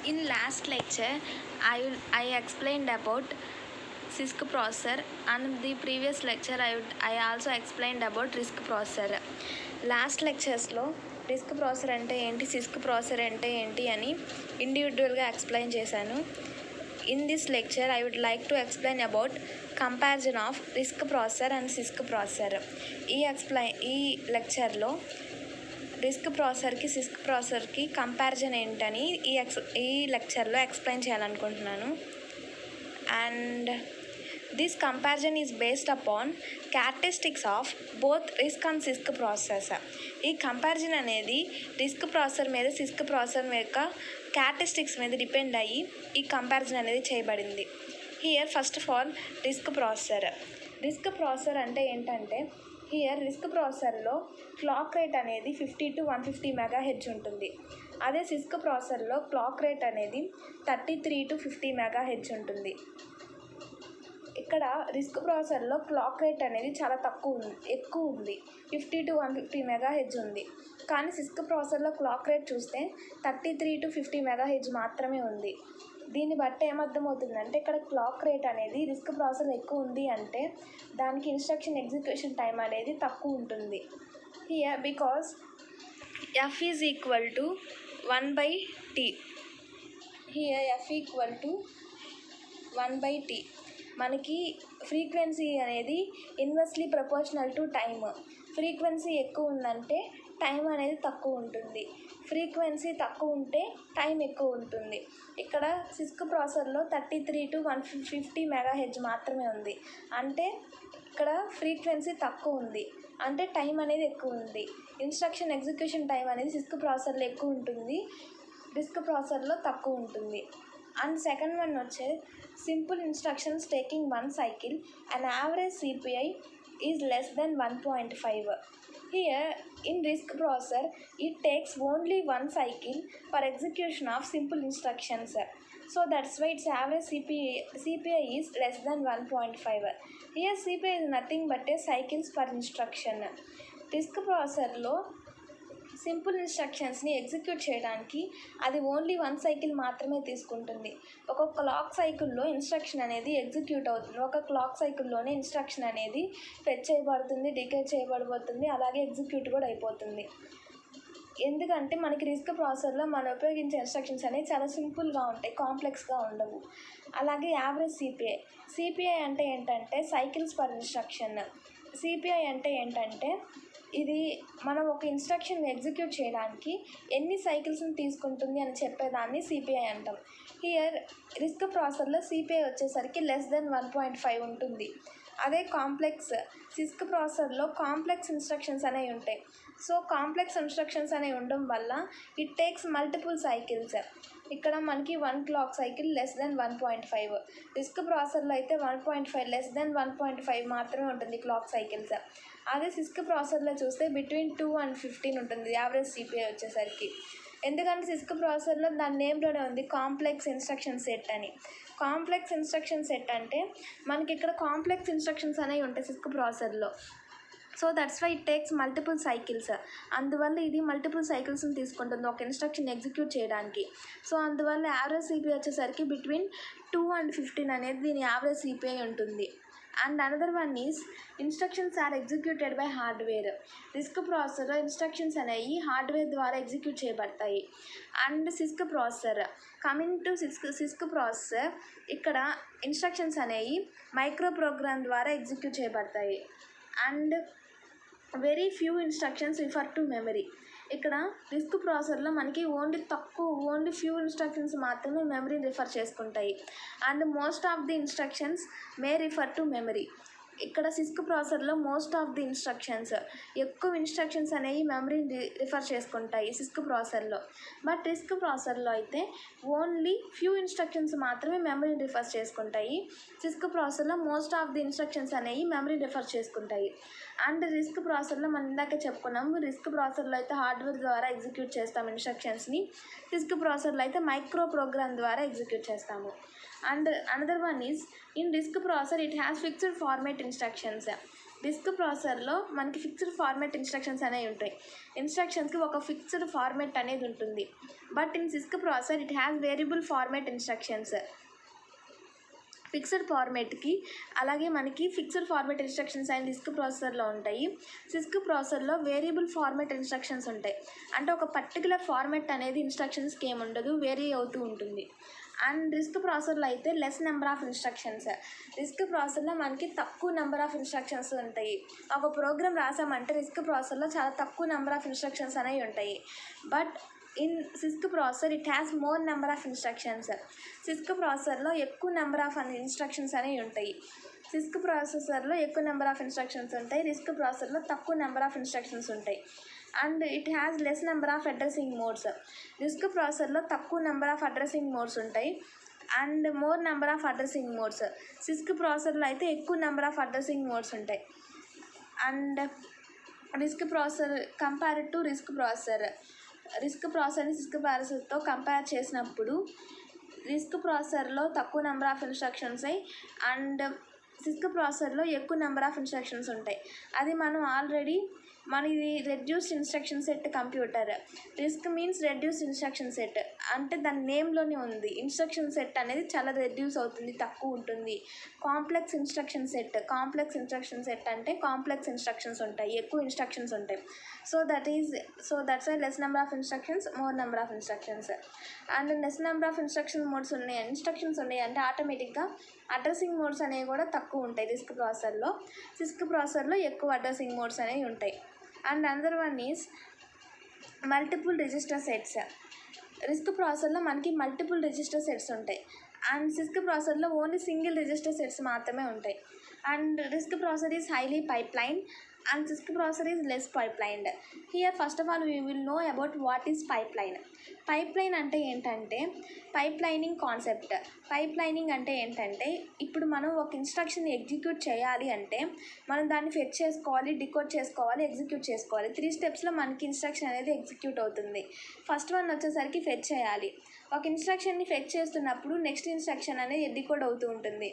In last lecture, I explained about CISC processor, and the previous lecture I also explained about RISC processor. Last లెక్చర్స్లో RISC processor అంటే ఏంటి, CISC processor అంటే ఏంటి అని ఇండివిజువల్గా explain చేశాను. In this lecture I would like to explain about comparison of RISC processor and CISC processor. ఈ లెక్చర్లో RISC ప్రాసెసర్కి CISC ప్రాసెసర్కి కంపారిజన్ ఏంటని ఈ లెక్చర్లో ఎక్స్ప్లెయిన్ చేయాలనుకుంటున్నాను. And this comparison is based upon characteristics of both RISC and CISC processor. ఈ comparison అనేది RISC ప్రాసెసర్ మీద CISC ప్రాసెసర్ యొక్క క్యారెక్టరిస్టిక్స్ మీద డిపెండ్ అయ్యి ఈ కంపారిజన్ అనేది చేయబడింది. Here first of all RISC processor అంటే ఏంటంటే, హియర్ RISC ప్రాసెసర్లో క్లాక్ రేట్ అనేది 50 to 150 MHz ఉంటుంది. అదే CISC ప్రాసెసర్లో క్లాక్ రేట్ అనేది 33 to 50 MHz ఉంటుంది. ఇక్కడ RISC ప్రాసెసర్లో క్లాక్ రేట్ అనేది చాలా ఎక్కువ ఉంది, 50 to 150 MHz ఉంది. కానీ CISC ప్రాసెసర్లో క్లాక్ రేట్ చూస్తే 33 to 50 MHz మాత్రమే ఉంది. దీన్ని బట్టి ఏమర్థమవుతుందంటే, ఇక్కడ క్లాక్ రేట్ అనేది RISC ప్రాసెసర్ ఎక్కువ ఉంది అంటే దానికి ఇన్స్ట్రక్షన్ ఎగ్జిక్యూషన్ టైం అనేది తక్కువ ఉంటుంది. Here because F is equal to 1/t. Here F equal to 1/t. మనకి ఫ్రీక్వెన్సీ అనేది inversely proportional to time. Frequency ఎక్కువ ఉందంటే టైం అనేది తక్కువ ఉంటుంది, ఫ్రీక్వెన్సీ తక్కువ ఉంటే టైం ఎక్కువ ఉంటుంది. ఇక్కడ CISC ప్రాసెసర్లో 33 to 150 MHz మాత్రమే ఉంది, అంటే ఇక్కడ ఫ్రీక్వెన్సీ తక్కువ ఉంది, అంటే టైం అనేది ఎక్కువ ఉంది. ఇన్స్ట్రక్షన్ ఎగ్జిక్యూషన్ టైం అనేది CISC ప్రాసెసర్లో ఎక్కువ ఉంటుంది, RISC ప్రాసెసర్లో తక్కువ ఉంటుంది. అండ్ సెకండ్ వన్ వచ్చే simple instructions taking 1 cycle and average CPI is less than 1.5. Here in RISC processor it takes only 1 cycle for execution of simple instructions, so that's why its average CPI is less than 1.5. Here CPI is nothing but a cycles per instruction. RISC processorలో simple ఇన్స్ట్రక్షన్స్ని execute చేయడానికి అది only 1 cycle మాత్రమే తీసుకుంటుంది. ఒక clock సైకిల్లో instruction అనేది execute అవుతుంది, ఒక క్లాక్ సైకిల్లోనే ఇన్స్ట్రక్షన్ అనేది ఫెచ్ చేయబడుతుంది, డికేట్ చేయబడిపోతుంది, అలాగే ఎగ్జిక్యూట్ కూడా అయిపోతుంది. ఎందుకంటే మనకి RISC ప్రాసెసర్లో మనం ఉపయోగించే ఇన్స్ట్రక్షన్స్ అనేవి చాలా సింపుల్గా ఉంటాయి, కాంప్లెక్స్గా ఉండవు. అలాగే యావరేజ్ సిపిఐ అంటే ఏంటంటే సైకిల్స్ పర్ ఇన్స్ట్రక్షన్. సిపిఐ అంటే ఏంటంటే, ఇది మనం ఒక ఇన్స్ట్రక్షన్ ఎగ్జిక్యూట్ చేయడానికి ఎన్ని సైకిల్స్ని తీసుకుంటుంది అని చెప్పేదాన్ని సిపిఐ అంటాం. హియర్ RISC ప్రాసెసర్లో సిపిఐ వచ్చేసరికి లెస్ దెన్ 1.5 ఉంటుంది. అదే CISC ప్రాసెసర్లో కాంప్లెక్స్ ఇన్స్ట్రక్షన్స్ అనేవి ఉంటాయి. సో కాంప్లెక్స్ ఇన్స్ట్రక్షన్స్ అనేవి ఉండడం వల్ల ఇట్ టేక్స్ మల్టిపుల్ సైకిల్స్. ఇక్కడ మనకి 1 clock cycle less than 1.5. RISC ప్రాసెసర్లో అయితే 1.5 లెస్ దెన్ 1.5 మాత్రమే ఉంటుంది క్లాక్ సైకిల్స్. అదే CISC ప్రాసెసర్లో చూస్తే బిట్వీన్ 2 and 15 ఉంటుంది యావరేజ్ సిపిఐ వచ్చేసరికి. ఎందుకంటే CISC ప్రాసెసర్లో దాని నేమ్లోనే ఉంది కాంప్లెక్స్ ఇన్స్ట్రక్షన్ సెట్ అని. కాంప్లెక్స్ ఇన్స్ట్రక్షన్ సెట్ అంటే మనకి ఇక్కడ కాంప్లెక్స్ ఇన్స్ట్రక్షన్స్ అనేవి ఉంటాయి CISC ప్రాసెసర్లో. So that's why it takes multiple cycles. అందువల్ల ఇది మల్టిపుల్ సైకిల్స్ని తీసుకుంటుంది ఒక ఇన్స్ట్రక్షన్ ఎగ్జిక్యూట్ చేయడానికి. సో అందువల్ల యావరేజ్ సిపిఐ వచ్చేసరికి బిట్వీన్ 2 and 15 అనేది దీని యావరేజ్ సిపిఐ ఉంటుంది. And another one is instructions are executed by hardware. RISC ప్రాసెసర్లో ఇన్స్ట్రక్షన్స్ అనేవి హార్డ్వేర్ ద్వారా ఎగ్జిక్యూట్ చేయబడతాయి. And CISC processor, coming to CISC processor, ఇక్కడ ఇన్స్ట్రక్షన్స్ అనేవి మైక్రో ప్రోగ్రామ్ ద్వారా ఎగ్జిక్యూట్ చేయబడతాయి. And very few instructions refer to memory. ఇక్కడ RISC ప్రాసెసర్లో మనకి ఓన్లీ ఫ్యూ ఇన్స్ట్రక్షన్స్ మాత్రమే మెమరీని రిఫర్ చేసుకుంటాయి. And most of the instructions May refer to memory. ఇక్కడ CISC ప్రాసెసర్లో మోస్ట్ ఆఫ్ ది ఇన్స్ట్రక్షన్స్, ఎక్కువ ఇన్స్ట్రక్షన్స్ అనేవి మెమరీని రిఫర్ చేసుకుంటాయి CISC ప్రాసెసర్లో. బట్ RISC ప్రాసెసర్లో అయితే ఓన్లీ ఫ్యూ ఇన్స్ట్రక్షన్స్ మాత్రమే మెమరీని రిఫర్ చేసుకుంటాయి. CISC ప్రాసెసర్లో మోస్ట్ ఆఫ్ ది ఇన్స్ట్రక్షన్స్ అనేవి మెమరీని రిఫర్ చేసుకుంటాయి. అండ్ RISC ప్రాసెసర్లో మనం ఇందాక చెప్పుకున్నాము, RISC ప్రాసెసర్లో అయితే హార్డ్వేర్ ద్వారా ఎగ్జిక్యూట్ చేస్తాం ఇన్స్ట్రక్షన్స్ని, CISC ప్రాసెసర్లో అయితే మైక్రో ప్రోగ్రామ్ ద్వారా ఎగ్జిక్యూట్ చేస్తాము. And another one is in RISC processor it has fixed format instructions. RISC ప్రాసెసర్లో మనకి ఫిక్స్డ్ ఫార్మాట్ ఇన్స్ట్రక్షన్స్ అనేవి ఉంటాయి. ఇన్స్ట్రక్షన్స్కి ఒక ఫిక్స్డ్ ఫార్మాట్ అనేది ఉంటుంది. But in CISC processor it has variable format instructions. Fixed ఫార్మాట్కి అలాగే మనకి fixed format instructions and RISC ప్రాసెసర్లో ఉంటాయి. CISC ప్రాసెసర్లో వేరియబుల్ ఫార్మాట్ ఇన్స్ట్రక్షన్స్ ఉంటాయి. అంటే ఒక పర్టికులర్ ఫార్మాట్ అనేది ఇన్స్ట్రక్షన్స్కి ఏమి ఉండదు, వేరీ అవుతూ ఉంటుంది. అండ్ RISC ప్రాసెసర్లో అయితే less number of instructions. RISC ప్రాసెసర్లో మనకి తక్కువ నెంబర్ ఆఫ్ ఇన్స్ట్రక్షన్స్ ఉంటాయి. ఒక ప్రోగ్రామ్ రాసామంటే RISC ప్రాసెసర్లో చాలా తక్కువ నెంబర్ ఆఫ్ ఇన్స్ట్రక్షన్స్ అనేవి ఉంటాయి. But in CISC processor it has more number of instructions. CISC ప్రాసెసర్లో ఎక్కువ నెంబర్ ఆఫ్ ఇన్స్ట్రక్షన్స్ అనేవి ఉంటాయి. CISC ప్రాసెసర్లో ఎక్కువ నెంబర్ ఆఫ్ ఇన్స్ట్రక్షన్స్ ఉంటాయి. RISC ప్రాసెసర్లో తక్కువ నెంబర్ ఆఫ్ ఇన్స్ట్రక్షన్స్ ఉంటాయి. And it has less number of addressing modes. RISC ప్రాసెసర్లో తక్కువ నెంబర్ ఆఫ్ అడ్రసింగ్ మోడ్స్ ఉంటాయి and more number of addressing modes. CISC ప్రాసెసర్లో అయితే ఎక్కువ నెంబర్ ఆఫ్ అడ్రసింగ్ మోడ్స్ ఉంటాయి. And RISC processor compared to RISC processor. RISC ప్రాసెసర్ని CISC ప్రాసెసర్తో compare చేసినప్పుడు RISC ప్రాసెసర్లో తక్కువ number of instructions and CISC ప్రాసెసర్లో ఎక్కువ నెంబర్ ఆఫ్ ఇన్స్ట్రక్షన్స్ ఉంటాయి. అది మనం ఆల్రెడీ ఇది reduced instruction set computer. RISC means reduced instruction set. అంటే దాని నేమ్లోనే ఉంది. ఇన్స్ట్రక్షన్ సెట్ అనేది చాలా రెడ్యూస్ అవుతుంది, తక్కువ ఉంటుంది. కాంప్లెక్స్ ఇన్స్ట్రక్షన్ సెట్ అంటే కాంప్లెక్స్ ఇన్స్ట్రక్షన్స్ ఉంటాయి, ఎక్కువ ఇన్స్ట్రక్షన్స్ ఉంటాయి. So that's why less number of instructions, more number of instructions. And less number of instructions ఉన్నాయి అంటే ఆటోమేటిక్గా అడ్రసింగ్ మోడ్స్ అనేవి కూడా తక్కువ ఉంటాయి RISC ప్రాసెసర్లో. CISC ప్రాసెసర్లో ఎక్కువ అడ్రసింగ్ మోడ్స్ అనేవి ఉంటాయి. And another one is multiple register sets. RISC ప్రాసెసర్లో మనకి మల్టిపుల్ రిజిస్టర్ సెట్స్ ఉంటాయి అండ్ CISC ప్రాసెసర్లో ఓన్లీ సింగిల్ రిజిస్టర్ సెట్స్ మాత్రమే ఉంటాయి. And RISC processor is highly pipeline and CISC processor is less pipelined. Here first of all we will know about what is pipeline. Pipeline అంటే ఏంటంటే pipelining concept. Pipelining అంటే ఏంటంటే ఇప్పుడు మనం ఒక instruction execute చేయాలి అంటే మనం దాన్ని ఫెచ్ చేసుకోవాలి, డికోడ్ చేసుకోవాలి, ఎగ్జిక్యూట్ చేసుకోవాలి. 3 స్టెప్స్లో మనకి ఇన్స్ట్రక్షన్ అనేది ఎగ్జిక్యూట్ అవుతుంది. ఫస్ట్ వన్ వచ్చేసరికి ఫెచ్ చేయాలి. ఒక ఇన్స్ట్రక్షన్ని ఫెచ్ చేస్తున్నప్పుడు నెక్స్ట్ ఇన్స్ట్రక్షన్ అనేది డికోడ్ అవుతూ ఉంటుంది.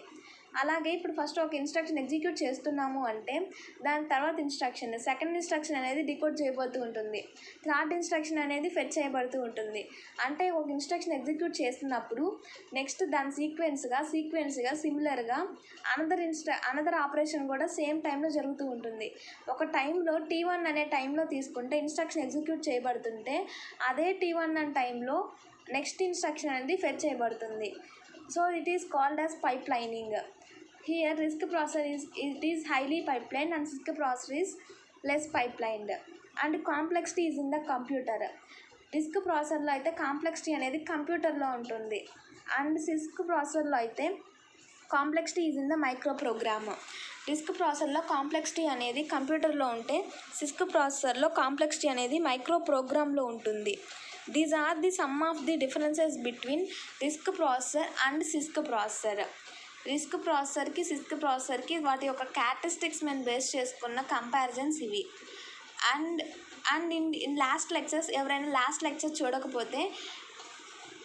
అలాగే ఇప్పుడు ఫస్ట్ ఒక ఇన్స్ట్రక్షన్ ఎగ్జిక్యూట్ చేస్తున్నాము అంటే దాని తర్వాత సెకండ్ ఇన్స్ట్రక్షన్ అనేది డికోడ్ చేయబడుతూ ఉంటుంది. థర్డ్ ఇన్స్ట్రక్షన్ అనేది ఫెచ్ చేయబడుతూ ఉంటుంది. అంటే ఒక ఇన్స్ట్రక్షన్ ఎగ్జిక్యూట్ చేస్తున్నప్పుడు నెక్స్ట్ దాని సీక్వెన్స్గా సిమిలర్గా అనదర్ ఆపరేషన్ కూడా సేమ్ టైంలో జరుగుతూ ఉంటుంది. ఒక టైంలో T1 అనే టైంలో తీసుకుంటే ఇన్స్ట్రక్షన్ ఎగ్జిక్యూట్ చేయబడుతుంటే అదే T1 అనే టైంలో నెక్స్ట్ ఇన్స్ట్రక్షన్ అనేది ఫెచ్ చేయబడుతుంది. So it is called as pipelining. Here RISC processor is highly pipelined and CISC processor is less pipelined. And complexity is in the computer. RISC ప్రాసెసర్లో అయితే complexity అనేది కంప్యూటర్లో ఉంటుంది అండ్ CISC ప్రాసెసర్లో అయితే complexity is in the micro program. RISC ప్రాసెసర్లో complexity అనేది కంప్యూటర్లో ఉంటే CISC ప్రాసెసర్లో కాంప్లెక్సిటీ అనేది మైక్రో ప్రోగ్రామ్లో ఉంటుంది. These are the some of the differences between RISC processor and CISC processor. RISC ప్రాసెసర్కి CISC ప్రాసెసర్కి వాటి యొక్క క్యారెక్టరిస్టిక్స్ మేము బేస్ చేసుకున్న కంపారిజన్స్ ఇవి. అండ్ ఇన్ లాస్ట్ లెక్చర్స్ ఎవరైనా లాస్ట్ లెక్చర్ చూడకపోతే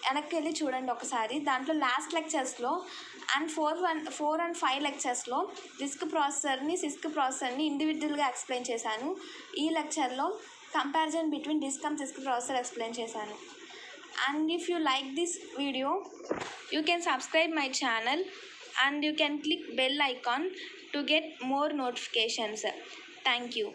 వెనక్కి వెళ్ళి చూడండి ఒకసారి. దాంట్లో లాస్ట్ లెక్చర్స్లో అండ్ 4 and 5 లెక్చర్స్లో RISC ప్రాసెసర్ని CISC ప్రాసెసర్ని ఇండివిజువల్గా ఎక్స్ప్లెయిన్ చేశాను. ఈ లెక్చర్లో comparison between RISC and CISC processor explain చేశాను. And if you like this video, you can subscribe my channel and you can click bell icon to get more notifications. Thank you.